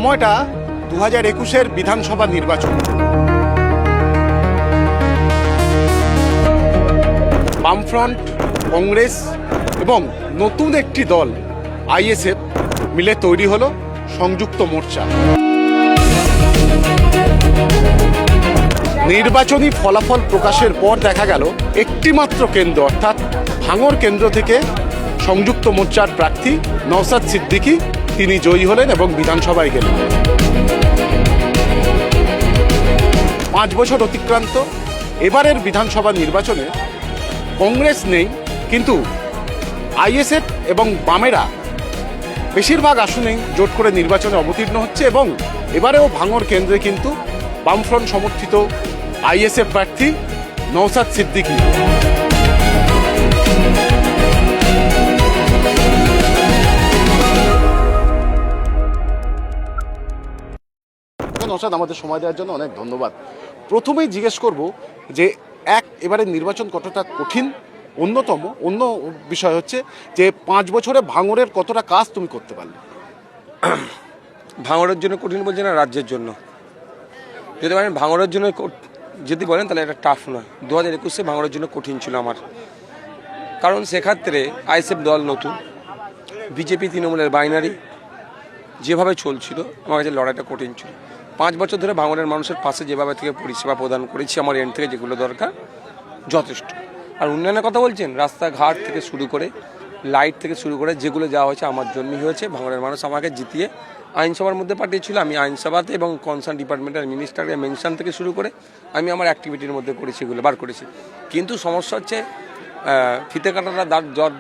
সময়টা 2021-এর বিধানসভা নির্বাচন। বামফ্রন্ট, কংগ্রেস এবং নতুন একটি দল আইএসএফ মিলে তৈরি হলো সংযুক্ত মোর্চা। নির্বাচনী ফলাফল প্রকাশের পর দেখা গেল একটিমাত্র কেন্দ্র অর্থাৎ ভাঙড় কেন্দ্র থেকে সংযুক্ত মোর্চার প্রার্থী নওশাদ সিদ্দিকী তিনি জয়ী হলেন এবং বিধানসভায় গেলেন। 5 বছর অতিক্রান্ত এবারের বিধানসভা নির্বাচনে কংগ্রেস নেই, কিন্তু আইএসএফ এবং বামেরা বেশিরভাগ আসনেই জোট করে নির্বাচনে অবতীর্ণ হচ্ছে এবং এবারেও ভাঙড় কেন্দ্রে কিন্তু বামফ্রন্ট সমর্থিত আইএসএফ প্রার্থী নওশাদ সিদ্দিকী। নওশাদ, আমাদের সময় দেওয়ার জন্য অনেক ধন্যবাদ। প্রথমেই জিজ্ঞেস করব যে এবারের নির্বাচন কতটা কঠিন, অন্য বিষয় হচ্ছে যে 5 বছরে ভাঙড়ের কতটা কাজ তুমি করতে পারলে? ভাঙড়ের জন্য কঠিন বলছে না, রাজ্যের জন্য যদি বলেন ভাঙড়ের জন্য যদি বলেন তাহলে এটা টাফ নয়। 2021-এ ভাঙড়ের জন্য কঠিন ছিল আমার, কারণ সেক্ষেত্রে আইএসএফ দল নতুন, বিজেপি তৃণমূলের বাইনারি যেভাবে চলছিল আমার কাছে লড়াইটা কঠিন ছিল। 5 বছর ধরে ভাঙড়ের মানুষের পাশে যেভাবে থেকে পরিষেবা প্রদান করেছি আমার এন্ড থেকে যেগুলো দরকার যথেষ্ট। আর উন্নয়নের কথা বলছেন, রাস্তাঘাট থেকে শুরু করে লাইট থেকে শুরু করে যেগুলো যাওয়া হয়েছে আমার জন্যই হয়েছে। ভাঙড়ের মানুষ আমাকে জিতিয়ে আইনসভার মধ্যে পাঠিয়েছিল, আমি আইনসভাতে এবং কনসার্ন ডিপার্টমেন্টের মিনিস্টারকে মেনশন থেকে শুরু করে আমি আমার অ্যাক্টিভিটির মধ্যে করেছি, এগুলো বার করেছি। কিন্তু সমস্যা হচ্ছে ফিতে কাটাটা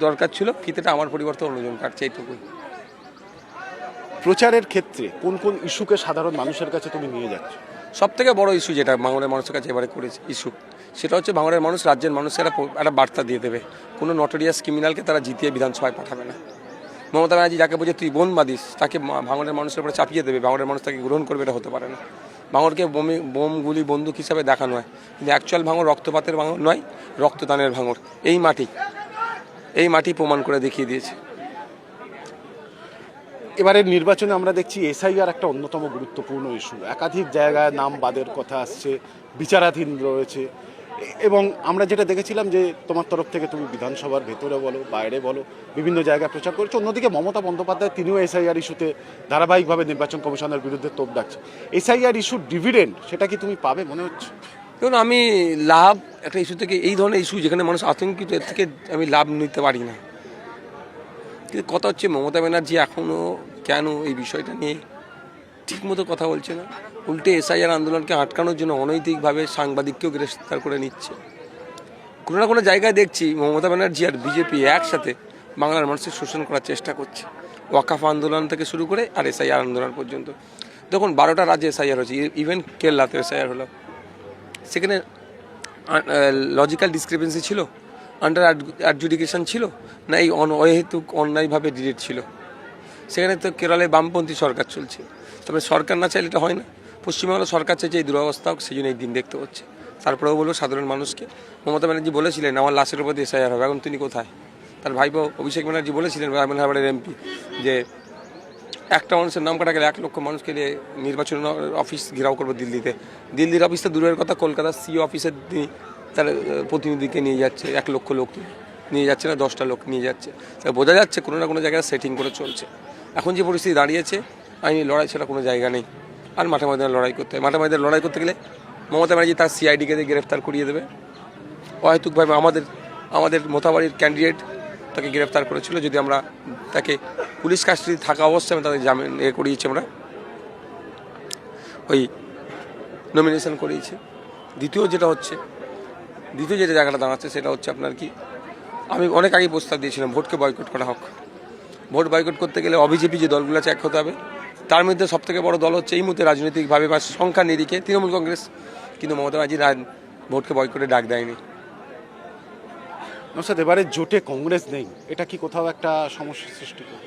দরকার ছিল, ফিতেটা আমার পরিবর্তে অন্যজন কাটছে, এইটুকুই। প্রচারের ক্ষেত্রে কোন কোন ইস্যুকে সাধারণ মানুষের কাছে তুমি নিয়ে যাচ্ছ? সব থেকে বড় ইস্যু যেটা ভাঙড়ের মানুষের কাছে এবারে করেছে ইস্যু, সেটা হচ্ছে ভাঙড়ের মানুষ রাজ্যের মানুষের একটা বার্তা দিয়ে দেবে, কোনো নটোরিয়াস ক্রিমিনালকে তারা জিতিয়ে বিধানসভায় পাঠাবে না। মমতা ব্যানার্জি যাকে বলছে তুই বোন বাদিস, তাকে ভাঙড়ের মানুষের উপরে চাপিয়ে দেবে, ভাঙড়ের মানুষ তাকে গ্রহণ করবে, এটা হতে পারে না। ভাঙড়কে বোমগুলি বন্দুক হিসাবে দেখানো হয়, কিন্তু অ্যাকচুয়াল ভাঙড় রক্তপাতের ভাঙড় নয়, রক্তদানের ভাঙড়। এই মাটি প্রমাণ করে দেখিয়ে দিয়েছে। এবারের নির্বাচনে আমরা দেখছি এসআইআর একটা অন্যতম গুরুত্বপূর্ণ ইস্যু। একাধিক জায়গায় নাম বাদের কথা আসছে, বিচারাধীন রয়েছে, এবং আমরা যেটা দেখেছিলাম যে তোমার তরফ থেকে তুমি বিধানসভার ভেতরে বলো বাইরে বলো বিভিন্ন জায়গায় প্রচার করেছো। অন্যদিকে মমতা বন্দ্যোপাধ্যায় তিনিও এসআইআর ইস্যুতে ধারাবাহিকভাবে নির্বাচন কমিশনের বিরুদ্ধে তোপ ডাকছে। এসআইআর ইস্যুর ডিভিডেন্ড সেটা কি তুমি পাবে মনে হচ্ছে? দেখুন, আমি লাভ একটা ইস্যু থেকে, এই ধরনের ইস্যু যেখানে মানুষ আতঙ্কিত, এর থেকে আমি লাভ নিতে পারি না। কিন্তু কথা হচ্ছে মমতা ব্যানার্জি এখনও কেন এই বিষয়টা নিয়ে ঠিকমতো কথা বলছে না, উল্টে এসআইআর আন্দোলনকে আটকানোর জন্য অনৈতিকভাবে সাংবাদিককেও গ্রেফতার করে নিচ্ছে। কোনো না কোনো জায়গায় দেখছি মমতা ব্যানার্জি আর বিজেপি একসাথে বাংলার মানুষের শোষণ করার চেষ্টা করছে, ওয়াকাফ আন্দোলন থেকে শুরু করে আর এসআইআর আন্দোলন পর্যন্ত। দেখুন, 12টা রাজ্যে এসআইআর হচ্ছে, ইভেন কেরালাতে এসআইআর হলো। সেখানে লজিক্যাল ডিসক্রিপেন্সি ছিল, আন্ডার অ্যাডজুডিকেশন ছিল, না এই অহেতুক অন্যায়ভাবে ডিলিট ছিল? সেখানে তো কেরলে বামপন্থী সরকার চলছে, তবে সরকার না চাইলে এটা হয় না। পশ্চিমবাংলা সরকার চাইছে এই দুরবস্থা হোক, সেই জন্য এই দিন দেখতে হচ্ছে। তারপরেও বলবো সাধারণ মানুষকে, মমতা ব্যানার্জি বলেছিলেন আমার লাশের উপর দিয়ে এসআইআর হবে, এখন তিনি কোথায়? তার ভাইপো অভিষেক ব্যানার্জি বলেছিলেন, রায়মনহাটের এমপি, যে একটা মানুষের নাম কাটা গেলে 1 লক্ষ মানুষকে নিয়ে নির্বাচন অফিস ঘেরাও করবো দিল্লিতে। দিল্লির অফিসে দূরের কথা, কলকাতার সিও অফিসের তার প্রতিনিধিকে নিয়ে যাচ্ছে, 1 লক্ষ লোক নিয়ে যাচ্ছে না, 10টা লোক নিয়ে যাচ্ছে। তা বোঝা যাচ্ছে কোনো না কোনো জায়গায় সেটিং করে চলছে। এখন যে পরিস্থিতি দাঁড়িয়েছে, আইনি লড়াই ছাড়া কোনো জায়গা নেই, আর মাঠে ময়দানে লড়াই করতে হয়। মাঠে ময়দানে লড়াই করতে গেলে মমতা ব্যানার্জি তার সিআইডিকে দিয়ে গ্রেফতার করিয়ে দেবে। অহেতুকভাবে আমাদের মোথাবাড়ির ক্যান্ডিডেট তাকে গ্রেফতার করেছিল, যদি আমরা তাকে পুলিশ কাস্টাডি থাকা অবস্থায় আমি তাদের জামিন করিয়েছি, আমরা ওই নমিনেশন করিয়েছি। দ্বিতীয় যে জায়গাটা দাঁড়াচ্ছে সেটা হচ্ছে আপনার কি, আমি অনেক আগেই প্রস্তাব দিয়েছিলাম ভোটকে বয়কট করা হোক। ভোট বয়কট করতে গেলে অবিজেপি যে দলগুলো আছে এক হতে হবে। তার মধ্যে সবথেকে বড় দল হচ্ছে এই মুহূর্তে রাজনৈতিকভাবে বা সংখ্যা নিরিখে তৃণমূল কংগ্রেস, কিন্তু মমতা ব্যানার্জি ভোটকে বয়কটে ডাক দেয়নি। নওশাদ, এবারে জোটে কংগ্রেস নেই, এটা কি কোথাও একটা সমস্যার সৃষ্টি করে?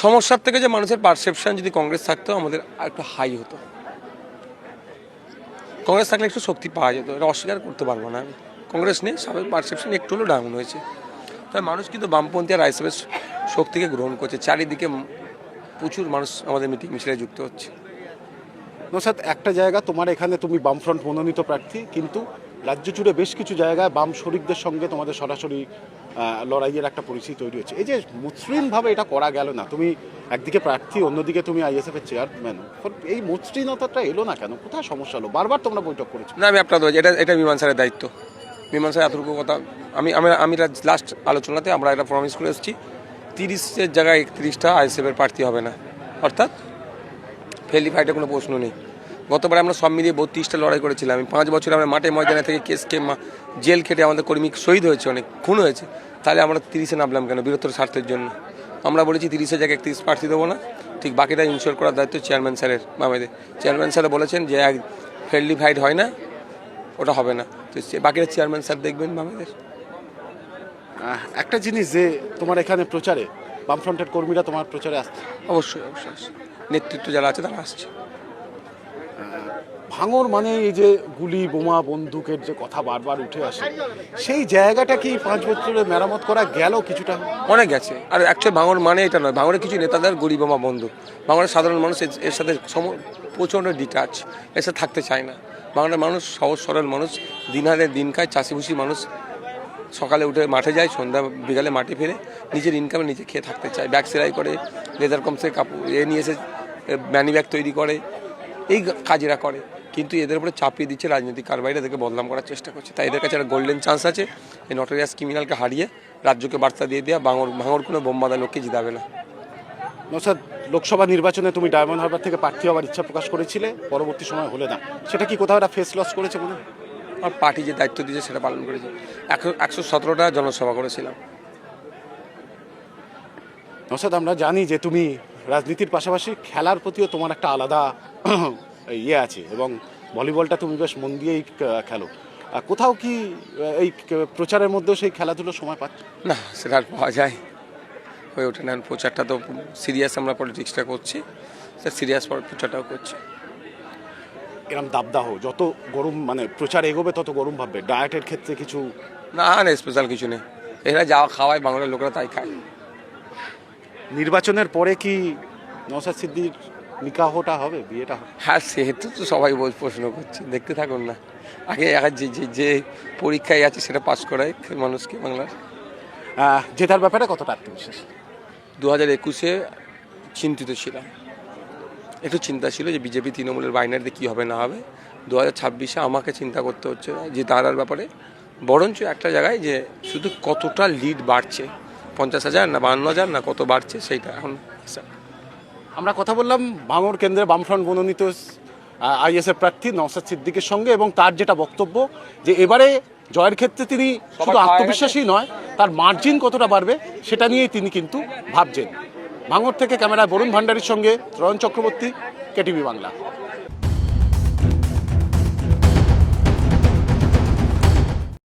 সমস্যার থেকে যে মানুষের পারসেপশন, যদি কংগ্রেস থাকতো আমাদের একটু হাই হতো, কংগ্রেস থাকলে একটু শক্তি পাওয়া যেত, এটা অস্বীকার করতে পারবো না আমি। কংগ্রেস নেই, সবাই পারসেপশন একটু হলেও ডাউন হয়েছে। তাই মানুষ কিন্তু বামপন্থী আর আইএসএফের শক্তিকে গ্রহণ করছে। চারিদিকে প্রচুর মানুষ আমাদের মিটিং মিছিলে যুক্ত হচ্ছে। নৌসাদ, একটা জায়গা তোমার এখানে তুমি বামফ্রন্ট মনোনীত প্রার্থী, কিন্তু রাজ্য জুড়ে বেশ কিছু জায়গায় বাম শরিকদের সঙ্গে তোমাদের সরাসরি লড়াইয়ের একটা পরিস্থিতি তৈরি হচ্ছে। এই যে মসৃণভাবে এটা করা গেল না, তুমি একদিকে প্রার্থী অন্যদিকে তুমি আইএসএফ এর চেয়ারম্যান, এই মসৃণতাটা এলো না কেন? কোথায় সমস্যা হলো? বারবার তোমরা বৈঠক করেছো। না, আমি আপনার এটা বিমান স্যারের দায়িত্ব। বিমান স্যার এতটুকু কথা আমি লাস্ট আলোচনাতে আমরা একটা প্রমিস করে এসেছি, 30-এর জায়গায় 31টা আইএসএফের প্রার্থী হবে না, অর্থাৎ ফেলি ফাইটের কোনো প্রশ্ন নেই। গতবার আমরা সব মিলিয়ে 32টা লড়াই করেছিলাম। আমি 5 বছর আমরা মাঠে ময়দানে থেকে জেল খেটে আমাদের কর্মী শহীদ হয়েছে, অনেক খুন হয়েছে, তাহলে আমরা 30-এ নামলাম কেন? বৃহত্তর স্বার্থের জন্য আমরা বলেছি 30-এর জায়গায় 31 প্রার্থী দেবো না। ঠিক বাকিটা ইনশিওর করার দায়িত্ব চেয়ারম্যান স্যারের। বামেদের চেয়ারম্যান স্যার বলেছেন যে ফেলি ফাইট হয় না, ওটা হবে না, তো বাকিটা চেয়ারম্যান স্যার দেখবেন বামেদের। একটা জিনিস যে তোমার এখানে প্রচারে বামফ্রন্টের কর্মীরা তোমার প্রচারে আসছে, অবশ্যই অবশ্যই আসছে। নেতৃত্ব যারা আছে তারা আসছে। ভাঙর মানে এই যে গুলি বোমা বন্দুকের যে কথা বারবার উঠে আসে, সেই জায়গাটা কি 5 বছরে মেরামত করা গেল কিছুটা? অনেক গেছে। আর অ্যাকচুয়ালি ভাঙর মানে এটা নয়, ভাঙরের কিছু নেতাদের গরিবমা বন্ধু, ভাঙরের সাধারণ মানুষ এর সাথে প্রচণ্ড ডিটাচ, এর সাথে থাকতে চায় না। বাংলার মানুষ সহজ সরল মানুষ, দিন হারে দিন খায়, চাষিভুষি মানুষ, সকালে উঠে মাঠে যায়, সন্ধ্যা বিকালে মাঠে ফিরে নিজের ইনকামে নিজে খেয়ে থাকতে চায়। ব্যাগ সেলাই করে, লেদার কমসে কাপড় নিয়ে এসে ম্যানি ব্যাগ তৈরি করে, এই কাজেরা করে। কিন্তু এদের উপরে চাপিয়ে দিচ্ছে রাজনৈতিক কারবারিরা, এদেরকে বদনাম করার চেষ্টা করছে। তাই এদের কাছে একটা গোল্ডেন চান্স আছে, এই নটোরিয়াস ক্রিমিনালকে হারিয়ে রাজ্যকে বার্তা দিয়ে দেওয়া, ভাঙর কোনো বোমবাদা লোককে জিতাবে না। নৌসাদ, লোকসভা নির্বাচনে তুমি ডায়মন্ড হারবার থেকে প্রার্থী হওয়ার ইচ্ছা প্রকাশ করেছিলে, পরবর্তী সময় হলে না, সেটা কি কোথাও একটা ফেস লস করেছে মনে হয়? আর পার্টি যে দায়িত্ব দিয়েছে সেটা পালন করেছে। 117টা জনসভা করেছিলাম। নৌসাদ, আমরা জানি যে তুমি রাজনীতির পাশাপাশি খেলার প্রতিও তোমার একটা আলাদা ইয়ে আছে, এবং ভলিবলটা তুমি বেশ মন দিয়েই খেলো। কোথাও কি এই প্রচারের মধ্যেও সেই খেলাধুলোর সময় পাচ্ছ? না, সেটা আর পাওয়া যায় হয়ে ওঠে না। প্রচারটা তো সিরিয়াস, আমরা পলিটিক্সটা করছি, সিরিয়াস প্রচারটাও করছি। এরকম দাবদাহ, যত গরম মানে প্রচার এগোবে তত গরম ভাববে। ডায়েটের ক্ষেত্রে কিছু? না না, স্পেশাল কিছু নেই, এরা যা খাওয়ায় বাংলার লোকেরা তাই খায়। নির্বাচনের পরে কি নওশাদ সিদ্দিকীর নিকাহটা হবে, বিয়েটা হবে? হ্যাঁ, সেহেতু তো সবাই প্রশ্ন করছে, দেখতে থাকুন না। আগে যে পরীক্ষায় আছে সেটা পাস করায় মানুষকে বাংলার। জেতার ব্যাপারে কতটা আত্মবিশ্বাস? 2021-এ চিন্তিত ছিলাম, একটু চিন্তা ছিল যে বিজেপি তৃণমূলের বাইনারিতে কী হবে না হবে। 2026-এ আমাকে চিন্তা করতে হচ্ছে না যে তারার ব্যাপারে, বরঞ্চ একটা জায়গায় যে শুধু কতটা লিড বাড়ছে, 50,000 না 52,000 না কত বাড়ছে, সেইটা এখন। আমরা কথা বললাম ভাঙড় কেন্দ্রে বামফ্রন্ট মনোনীত আইএসএফ প্রার্থী নওশাদ সিদ্দিকীর সঙ্গে, এবং তার যেটা বক্তব্য যে এবারে জয়ের ক্ষেত্রে তিনি শুধু আত্মবিশ্বাসী নয়, তার মার্জিন কতটা বাড়বে সেটা নিয়েই তিনি কিন্তু ভাবছেন। ভাঙড় থেকে ক্যামেরায় বরুণ ভান্ডারীর সঙ্গে রয়ন চক্রবর্তী, কেটিভি বাংলা।